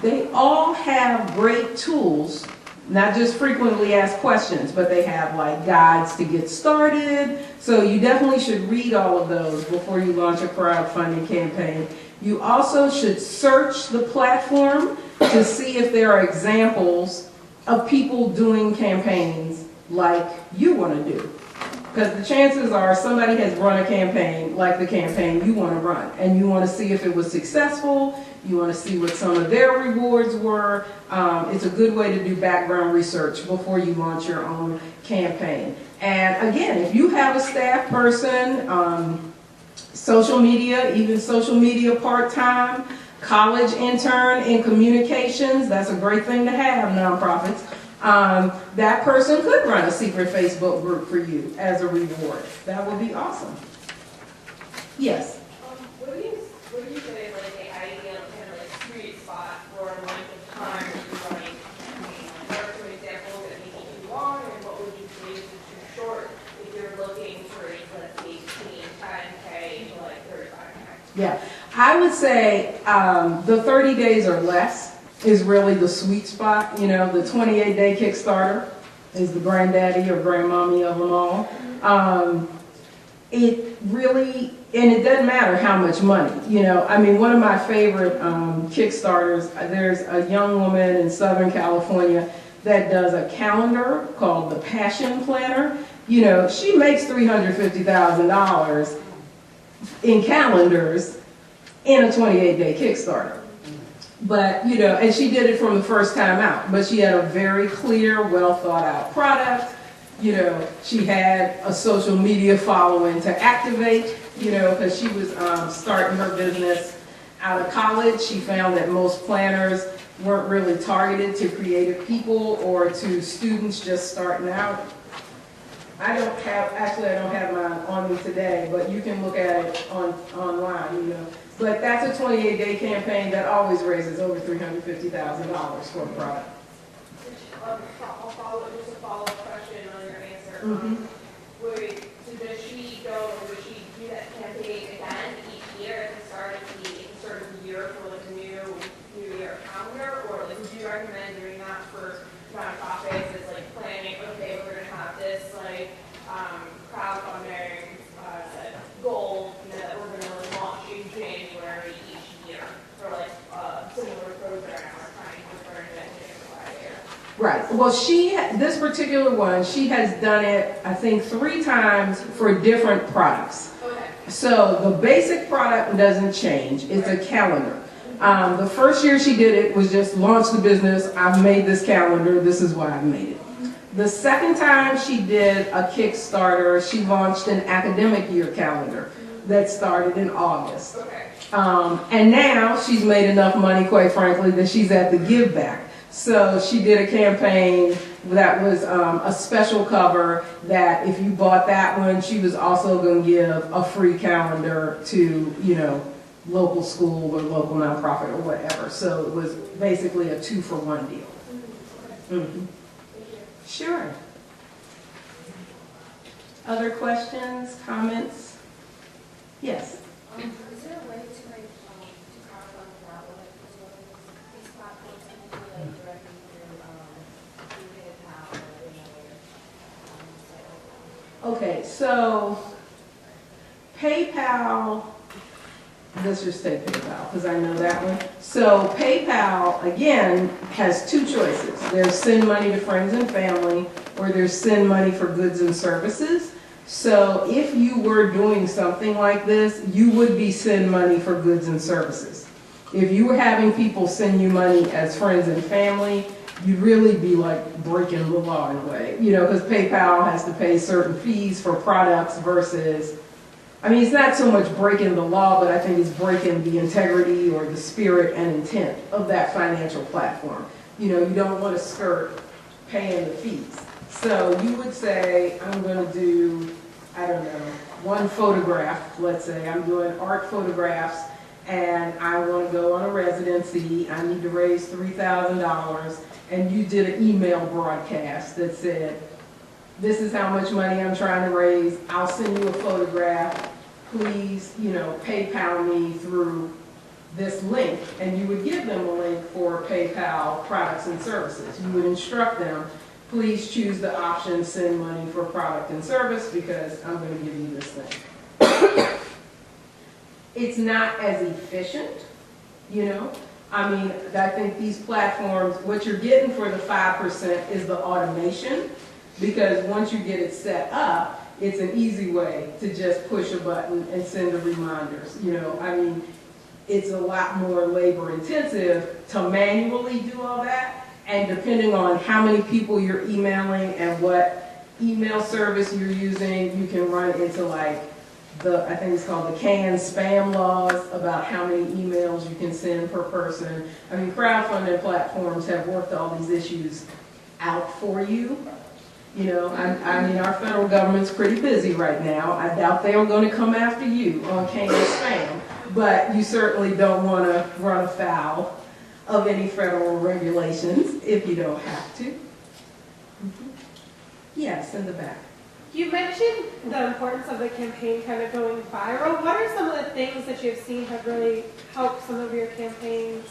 they all have great tools, not just frequently asked questions, but they have like guides to get started. So you definitely should read all of those before you launch a crowdfunding campaign. You also should search the platform to see if there are examples of people doing campaigns like you want to do. Because the chances are somebody has run a campaign like the campaign you want to run, and you want to see if it was successful. You want to see what some of their rewards were. It's a good way to do background research before you launch your own campaign. And again, if you have a staff person, social media, even social media part-time, college intern in communications, that's a great thing to have, nonprofits. That person could run a secret Facebook group for you as a reward. That would be awesome. Yes? What do you say is like the ideal kind of like sweet spot for a length of time you're running a campaign? Like, what are some examples that make it too long, and what would you say is too short if you're looking for, let's say, between 10K to like 35K? Yeah. I would say the 30 days or less is really the sweet spot. You know, the 28-day Kickstarter is the granddaddy or grandmommy of them all. It really, and it doesn't matter how much money, you know. I mean, one of my favorite Kickstarters, there's a young woman in Southern California that does a calendar called the Passion Planner. You know, she makes $350,000 in calendars in a 28-day Kickstarter. But, you know, and she did it from the first time out, but she had a very clear, well thought out product. You know, she had a social media following to activate, you know, because she was starting her business out of college. She found that most planners weren't really targeted to creative people or to students just starting out. I don't have mine on me today, but you can look at it online, you know. But that's a 28-day campaign that always raises over $350,000 for a product. I'll follow just a follow-up question on your answer. Mm-hmm. So does she do that campaign again each year at the start of the year for like a new year calendar, or like would you recommend doing that for nonprofits as like planning? Okay, we're gonna have this like crowdfunding goal that we're gonna launch in January each year for like a similar program or trying to turn it into a year. Right. Well, this particular one, she has done it, I think, 3 times for different products. Okay. So the basic product doesn't change. It's a calendar. The first year she did it was just launch the business. I've made this calendar. This is why I've made it. The second time she did a Kickstarter, she launched an academic year calendar that started in August. Okay. And now she's made enough money, quite frankly, that she's at the give back. So she did a campaign that was a special cover that if you bought that one, she was also going to give a free calendar to, you know, local school or local nonprofit or whatever. So it was basically a 2-for-1 deal. Mm-hmm. Sure. Other questions, comments? Yes. Is there a way to like to crowdfund without like these platforms can be like directly through PayPal or any other Okay, so PayPal, let's just say PayPal because I know that one. So PayPal, again, has 2 choices. There's send money to friends and family, or there's send money for goods and services. So if you were doing something like this, you would be send money for goods and services. If you were having people send you money as friends and family, you'd really be like breaking the law in a way, you know, because PayPal has to pay certain fees for products versus, I mean, it's not so much breaking the law, but I think it's breaking the integrity or the spirit and intent of that financial platform. You know, you don't want to skirt paying the fees. So you would say, I'm going to do, I don't know, one photograph, let's say I'm doing art photographs, and I want to go on a residency, I need to raise $3,000, and you did an email broadcast that said, this is how much money I'm trying to raise, I'll send you a photograph, please, PayPal me through this link, and you would give them a link for PayPal products and services. You would instruct them, please choose the option, send money for product and service, because I'm going to give you this thing. It's not as efficient, I mean, I think these platforms, what you're getting for the 5% is the automation, because once you get it set up, it's an easy way to just push a button and send the reminders. I mean, it's a lot more labor intensive to manually do all that, and depending on how many people you're emailing and what email service you're using, you can run into like I think it's called the canned spam laws about how many emails you can send per person. I mean, crowdfunding platforms have worked all these issues out for you. I mean, our federal government's pretty busy right now. I doubt they're going to come after you on canned spam, but you certainly don't want to run afoul of any federal regulations if you don't have to. Yes, in the back. You mentioned the importance of the campaign kind of going viral. What are some of the things that you've seen have really helped some of your campaigns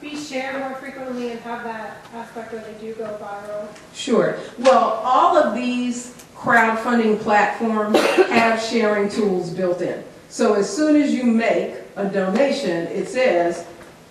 be shared more frequently and have that aspect where they do go viral? Sure. Well, all of these crowdfunding platforms have sharing tools built in. So as soon as you make a donation, it says,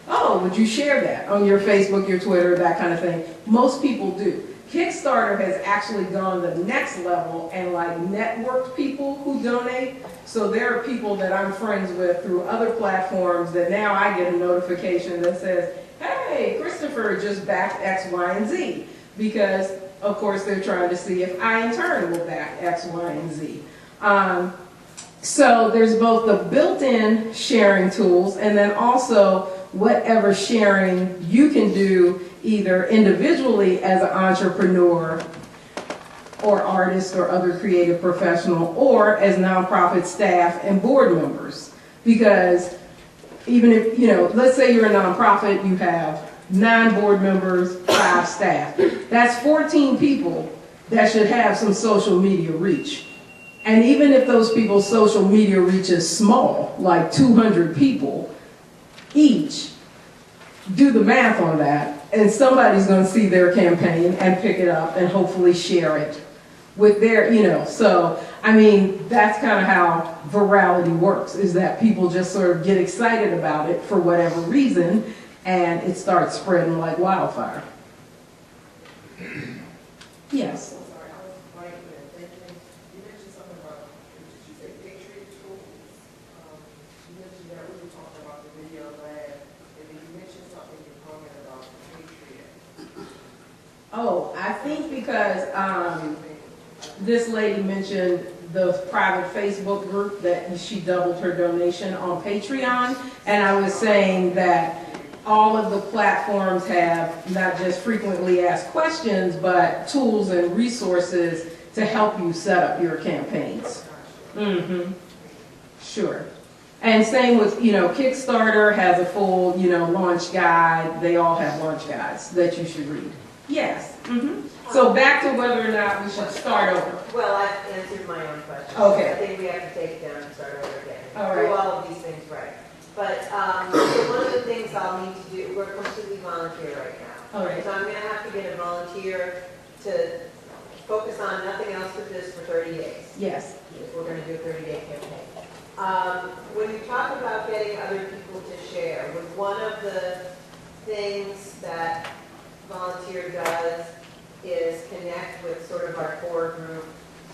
oh, would you share that on your Facebook, your Twitter, that kind of thing? Most people do. Kickstarter has actually gone the next level and like networked people who donate. So there are people that I'm friends with through other platforms that now I get a notification that says, hey, Christopher just backed X, Y, and Z. Because, of course, they're trying to see if I in turn will back X, Y, and Z. So there's both the built-in sharing tools and then also whatever sharing you can do either individually as an entrepreneur or artist or other creative professional or as nonprofit staff and board members. Because even if, let's say you're a nonprofit, you have 9 board members, 5 staff. That's 14 people that should have some social media reach. And even if those people's social media reach is small, like 200 people each, do the math on that, and somebody's going to see their campaign and pick it up and hopefully share it with their, so, I mean, that's kind of how virality works, is that people just sort of get excited about it for whatever reason, and it starts spreading like wildfire. Yes? Oh, I think because this lady mentioned the private Facebook group that she doubled her donation on Patreon, and I was saying that all of the platforms have not just frequently asked questions, but tools and resources to help you set up your campaigns. Sure. And same with, Kickstarter has a full, launch guide. They all have launch guides that you should read. Yes. So back to whether or not we should start over. Well, I've answered my own question. Okay. I think we have to take it down and start over again. All right. Do all of these things right. But so one of the things I'll need to do, we're completely volunteer right now. All right. So I'm going to have to get a volunteer to focus on nothing else but this for 30 days. Yes. If we're going to do a 30-day campaign. When you talk about getting other people to share, one of the things that volunteer does is connect with sort of our core group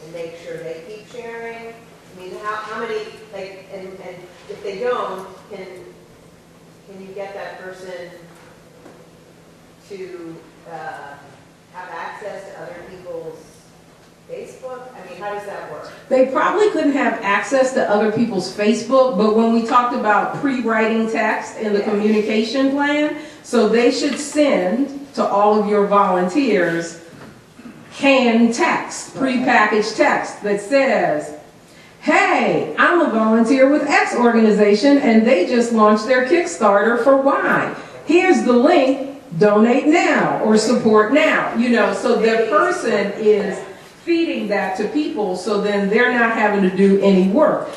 and make sure they keep sharing. I mean, how many, like, and if they don't, can you get that person to have access to other people's Facebook? I mean, how does that work? They probably couldn't have access to other people's Facebook, but when we talked about pre-writing text in the communication plan, so they should send to all of your volunteers canned text, prepackaged text that says, Hey, I'm a volunteer with X organization and they just launched their Kickstarter for Y. Here's the link, donate now or support now. You know, so the person is feeding that to people, so then they're not having to do any work.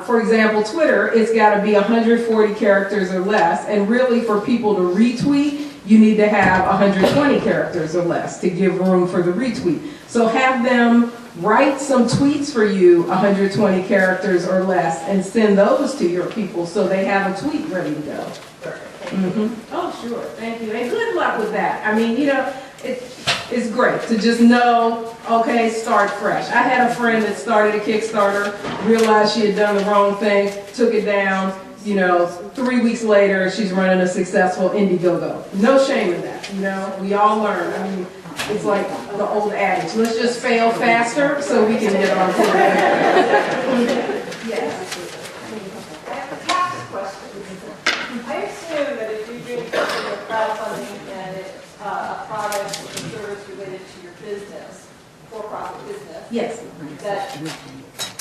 For example, Twitter, it's got to be 140 characters or less, and really for people to retweet, you need to have 120 characters or less to give room for the retweet. So have them write some tweets for you, 120 characters or less, and send those to your people so they have a tweet ready to go. Oh, sure, thank you, and good luck with that. I mean, you know, it's great to just know, okay, start fresh. I had a friend that started a Kickstarter, realized she had done the wrong thing, took it down, you know, 3 weeks later, she's running a successful Indiegogo. No shame in that, you know, we all learn. I mean, it's like the old adage, let's just fail faster so we can get on to it. Yes. I have a tax question. I assume that if you're doing something with crowdfunding and it's a product or service related to your business, for-profit business, Yes. that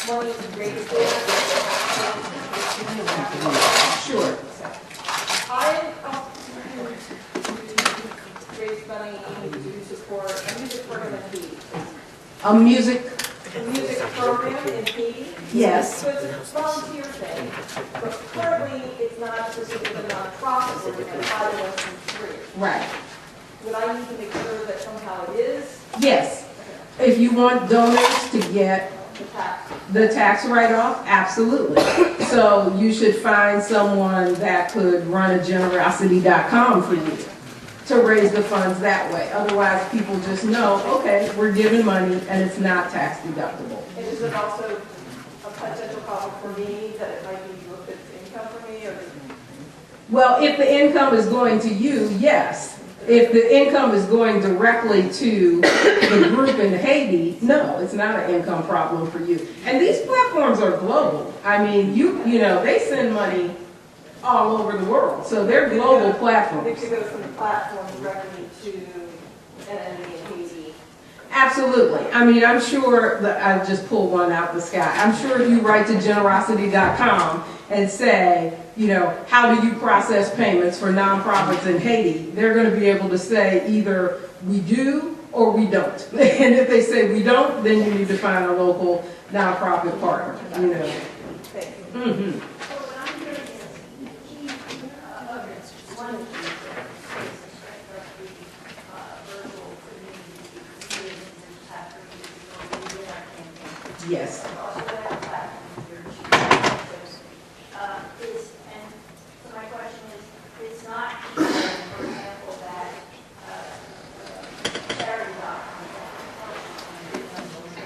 money is raised Sure. I raise money to support a music program in Haiti. A music, A music program in Haiti. yes. So it's a volunteer thing, but currently it's not specifically a nonprofit, so it's a 501c3. Right. Would I need to make sure that somehow it is Yes. If you want donors to get the tax? the tax write-off, absolutely. So you should find someone that could run a generosity.com for you to raise the funds that way. Otherwise, people just know, okay, we're giving money and it's not tax deductible. And is it also a potential problem for me that it might be looked at as income for me, or? Well, if the income is going to you, yes. If the income is going directly to the group in Haiti, no, it's not an income problem for you. And these platforms are global. I mean, you know, they send money all over the world. So they're global It platforms. could go from the platform directly to an enemy in Haiti. Absolutely. I mean, I'm sure that I just pulled one out the sky. I'm sure if you write to generosity.com and say, you know, how do you process payments for nonprofits in Haiti? They're going to be able to say either we do or we don't. And if they say we don't, then you need to find a local nonprofit partner, you know. Thank you. Mhm. Yes. And so my question is, it's not, for example, that charity.com,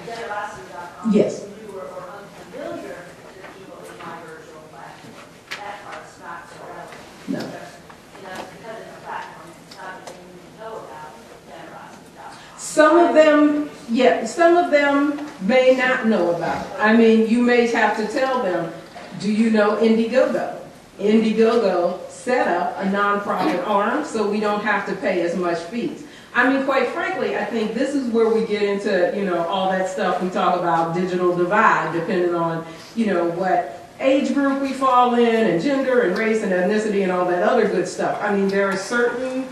generosity.com. Yes. New or unfamiliar to people in my virtual platform. That part's not so relevant. No. You know, because it's a platform, it's not a thing you need to know about generosity.com. Some of them, yeah, some of them may not know about it. I mean, you may have to tell them, do you know Indiegogo? Indiegogo set up a nonprofit arm so we don't have to pay as much fees. I mean, quite frankly, I think this is where we get into, you know, all that stuff we talk about, digital divide, depending on, you know, what age group we fall in, and gender, and race, and ethnicity, and all that other good stuff. I mean, there are certain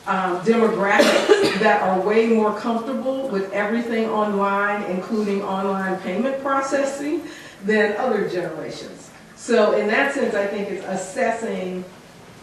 demographics that are way more comfortable with everything online, including online payment processing, than other generations. So in that sense, I think it's assessing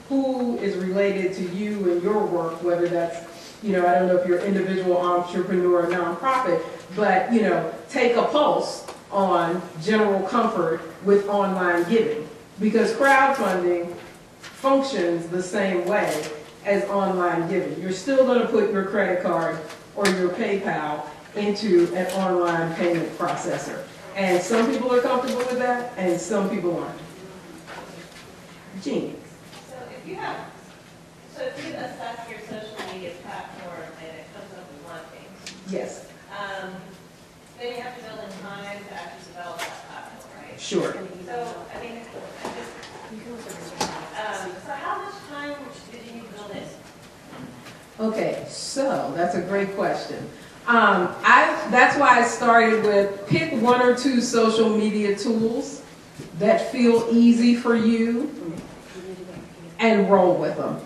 who is related to you and your work, whether that's, you know, I don't know if you're an individual entrepreneur or nonprofit, but, you know, take a pulse on general comfort with online giving. Because crowdfunding functions the same way as online giving. You're still going to put your credit card or your PayPal into an online payment processor. And some people are comfortable with that, and some people aren't. Jean. So if you assess your social media platform and it comes up with one thing, Yes. then you have to build in time to actually develop that platform, right? Sure. So, I mean, so how much time did you need to build in? Okay, so that's a great question. I've that's why I started with pick one or two social media tools that feel easy for you and roll with them.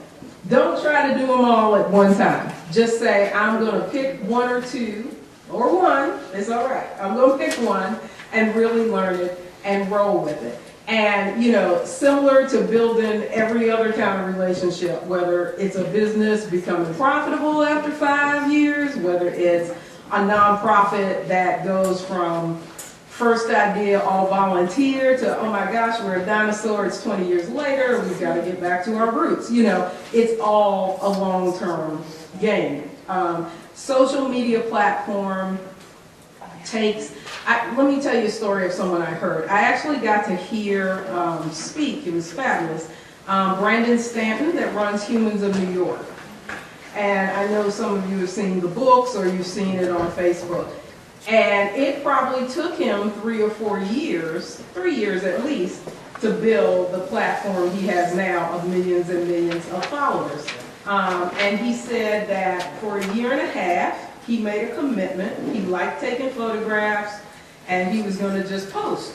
Don't try to do them all at one time. Just say, I'm going to pick one or two, or one, it's all right. I'm going to pick one and really learn it and roll with it. And, you know, similar to building every other kind of relationship, whether it's a business becoming profitable after 5 years, whether it's a nonprofit that goes from first idea, all volunteer, to, oh my gosh, we're a dinosaur, it's 20 years later, we've got to get back to our roots. You know, it's all a long-term game. Social media platform takes, let me tell you a story of someone I heard. I actually got to hear speak, it was fabulous. Brandon Stanton that runs Humans of New York. And I know some of you have seen the books or you've seen it on Facebook. And it probably took him 3 or 4 years, 3 years at least, to build the platform he has now of millions and millions of followers. And he said that for 1.5 years, he made a commitment. He liked taking photographs, and he was going to just post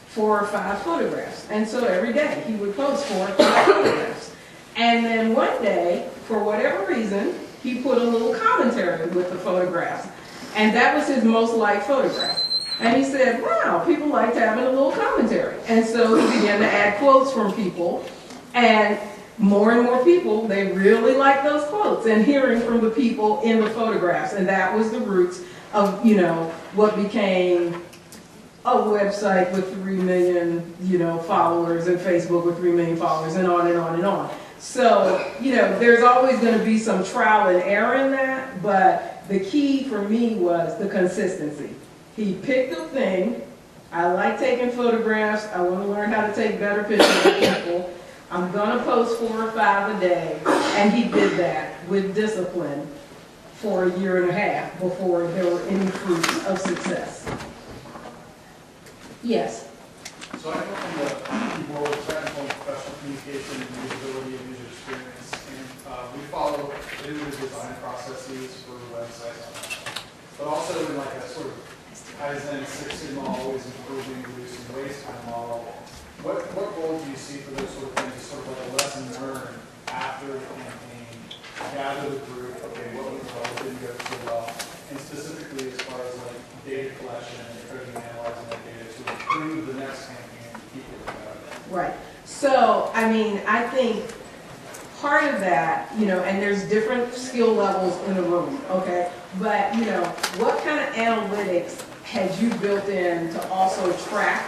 4 or 5 photographs. And so every day he would post 4 or 5 photographs. And then one day, for whatever reason, he put a little commentary with the photographs. And that was his most liked photograph. And he said, wow, people liked having a little commentary. And so he began to add quotes from people. And more people, they really liked those quotes and hearing from the people in the photographs. And that was the roots of, you know, what became a website with 3 million, you know, followers, and Facebook with 3 million followers, and on and on and on. So, you know, there's always going to be some trial and error in that, but the key for me was the consistency. He picked a thing. I like taking photographs. I want to learn how to take better pictures of people. I'm going to post 4 or 5 a day. And he did that with discipline for 1.5 years before there were any fruits of success. Yes? So I come from the world of technical and professional communication and usability and user experience. And we follow iterative design processes for websites, but also in like a sort of Kaizen, Six Sigma, always improving, reducing waste time model. What role do you see for those sort of things as sort of like a lesson learned after the campaign, gather the group, okay, what went well, what didn't go so well, and specifically as far as like data collection and coding and analyzing that data to improve the next campaign and keep it better? Right. So, I mean, I think part of that, you know, and there's different skill levels in the room, okay? But, you know, what kind of analytics had you built in to also track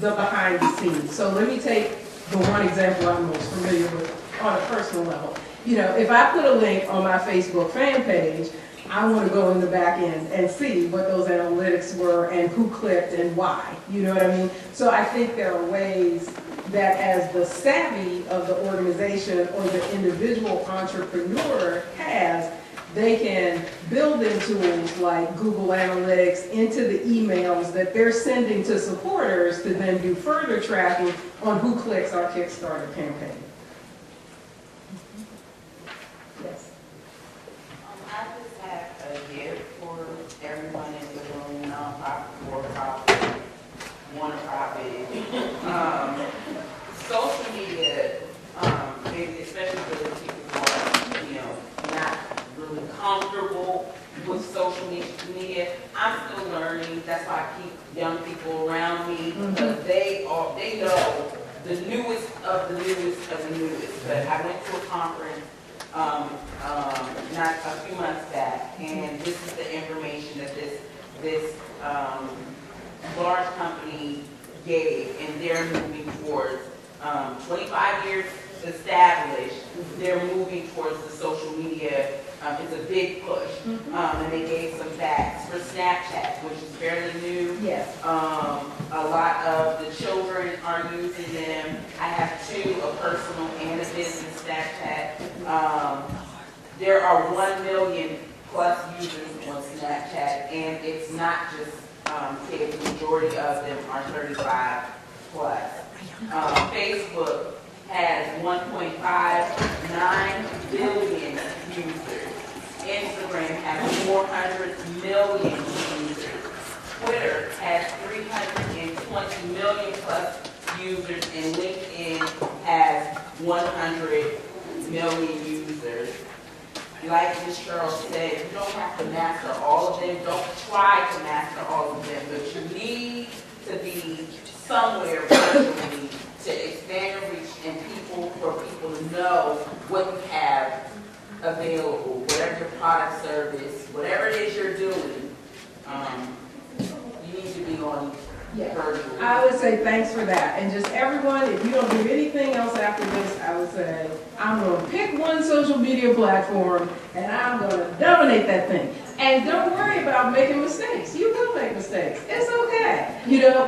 the behind the scenes? So let me take the one example I'm most familiar with on a personal level. You know, if I put a link on my Facebook fan page, I want to go in the back end and see what those analytics were and who clicked and why. You know what I mean? So I think there are ways that as the savvy of the organization or the individual entrepreneur has, they can build in tools like Google Analytics into the emails that they're sending to supporters to then do further tracking on who clicks our Kickstarter campaign. Yes. I just have a gift for everyone in the room, nonprofit, for-profit, one-profit. Social media, maybe especially for the people who are, you know, not really comfortable with social media. I'm still learning. That's why I keep young people around me, because they know the newest of the newest of the newest. But I went to a conference not a few months back, and this is the information that this large company gave, and they're moving towards 25 years established. They're moving towards the social media. It's a big push, and they gave some facts for Snapchat, which is fairly new. Yes. A lot of the children are using them. I have 2, a personal and a business Snapchat. There are 1 million plus users on Snapchat, and it's not just kids. The majority of them are 35 plus. Facebook has 1.59 billion users. Instagram has 400 million users. Twitter has 320 million plus users, and LinkedIn has 100 million users. Like Ms. Cheryl said, you don't have to master all of them. Don't try to master all of them, but you need to be somewhere virtually to expand your reach and for people to know what you have available, whatever your product, service, whatever it is you're doing. You need to be on virtual. I would say thanks for that. And just everyone, if you don't do anything else after this, I would say, I'm going to pick one social media platform and I'm going to dominate that thing. And don't worry about making mistakes. You will make mistakes. It's okay.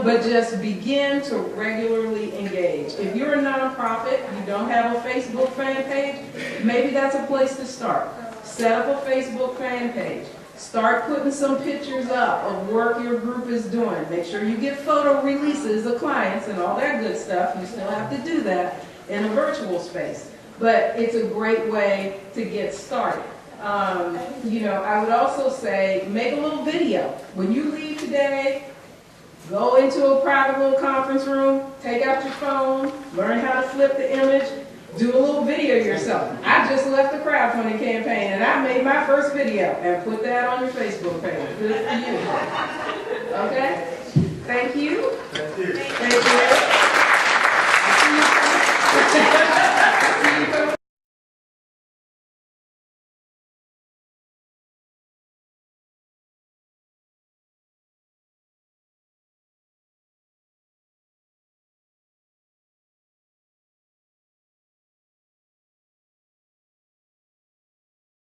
But just begin to regularly engage. If you're a nonprofit, you don't have a Facebook fan page, maybe that's a place to start. Set up a Facebook fan page. Start putting some pictures up of work your group is doing. Make sure you get photo releases of clients and all that good stuff. You still have to do that in a virtual space. But it's a great way to get started. I would also say make a little video. When you leave today, go into a private little conference room, take out your phone, learn how to flip the image, do a little video yourself. I just left the crowdfunding campaign and I made my first video and put that on your Facebook page. Good for you. Okay?